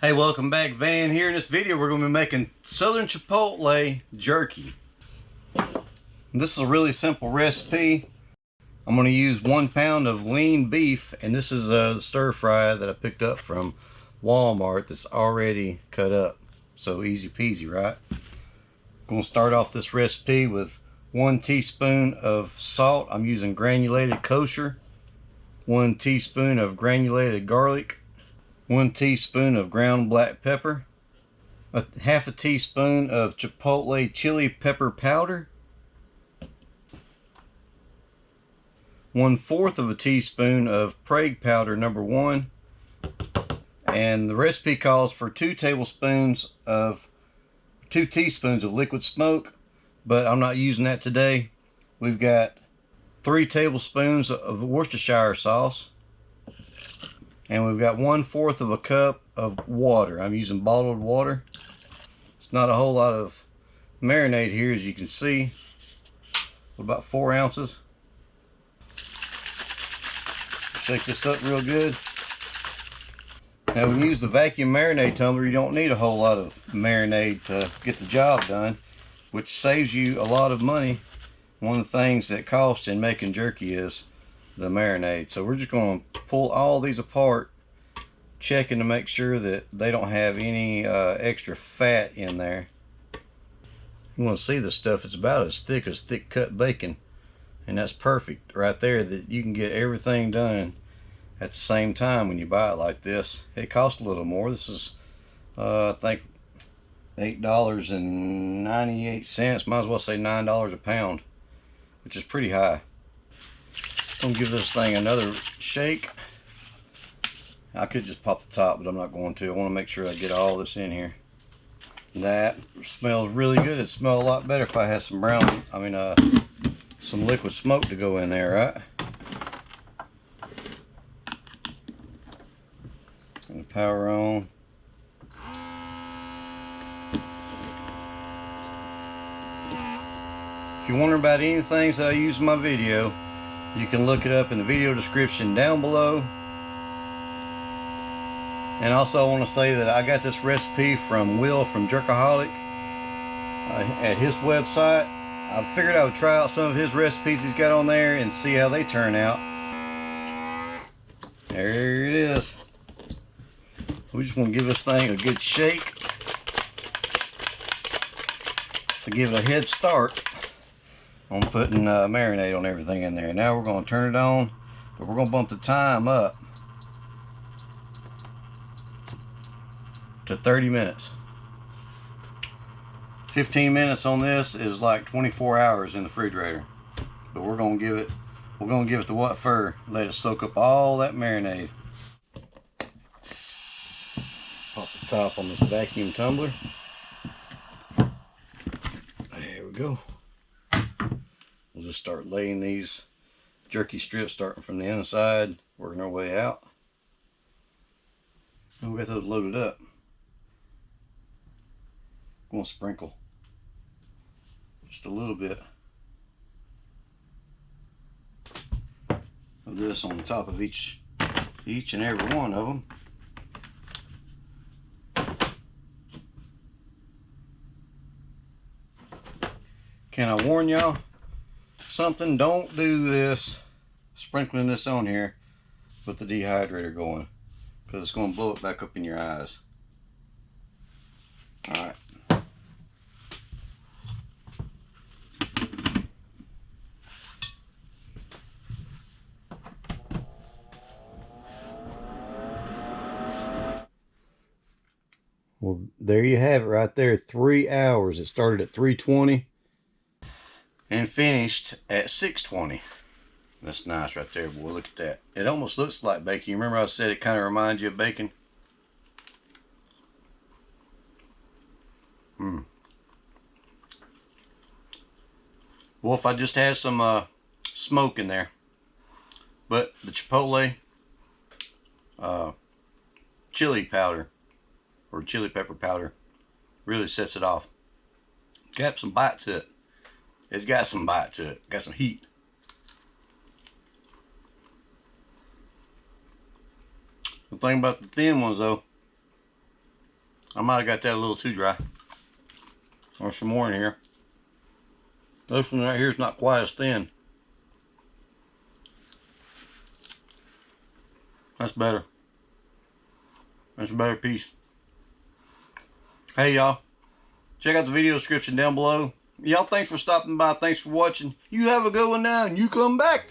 Hey, welcome back. Van here. In this video we're going to be making Southern Chipotle Jerky. This is a really simple recipe. I'm going to use 1 pound of lean beef, and this is the stir fry that I picked up from Walmart that's already cut up. So easy peasy, right? I'm going to start off this recipe with 1 teaspoon of salt. I'm using granulated kosher. 1 teaspoon of granulated garlic. 1 teaspoon of ground black pepper, half a teaspoon of chipotle chili pepper powder, 1/4 of a teaspoon of Prague powder number 1, and the recipe calls for 2 teaspoons of liquid smoke, but I'm not using that today. We've got 3 tablespoons of Worcestershire sauce. And we've got 1/4 of a cup of water. I'm using bottled water. It's not a whole lot of marinade here, as you can see. About 4 ounces. Shake this up real good. Now, when you use the vacuum marinade tumbler, you don't need a whole lot of marinade to get the job done, which saves you a lot of money. One of the things that costs in making jerky is the marinade. So we're just going to pull all these apart, checking to make sure that they don't have any extra fat in there. You want to see the stuff. It's about as thick as thick cut bacon, and that's perfect right there, that you can get everything done at the same time when you buy it like this. It costs a little more. This is I think $8.98. Might as well say $9 a pound, which is pretty high. I'm gonna give this thing another shake. I could just pop the top, but I'm not going to. I want to make sure I get all this in here. That smells really good. It'd smell a lot better if I had some some liquid smoke to go in there, right? And the power on. If you're wondering about any things that I use in my video, you can look it up in the video description down below. And also I want to say that I got this recipe from Will from Jerkaholic at his website. I figured I would try out some of his recipes he's got on there and see how they turn out. There it is. We just want to give this thing a good shake to give it a head start on putting marinade on everything in there. Now we're going to turn it on, but we're going to bump the time up to 30 minutes. 15 minutes on this is like 24 hours in the refrigerator. But we're going to give it the what for, let it soak up all that marinade. Pop the top on this vacuum tumbler. There we go. We'll just start laying these jerky strips, starting from the inside, working our way out. And we got those loaded up. I'm going to sprinkle just a little bit of this on the top of each and every one of them. Can I warn y'all something? Don't do this, sprinkling this on here with the dehydrator going, because it's going to blow it back up in your eyes. Alright. Well, there you have it right there. 3 hours. It started at 3:20 and finished at 6:20. That's nice right there, boy. Look at that. It almost looks like bacon. You remember I said it kind of reminds you of bacon? Well, if I just had some smoke in there. But the chipotle chili powder, or chili pepper powder, really sets it off. Got some bite to it. It's got some bite to it. Got some heat. The thing about the thin ones though, I might have got that a little too dry. There's some more in here. This one right here is not quite as thin. That's better. That's a better piece. Hey y'all, check out the video description down below. Y'all, thanks for stopping by. Thanks for watching. You have a good one now, and you come back.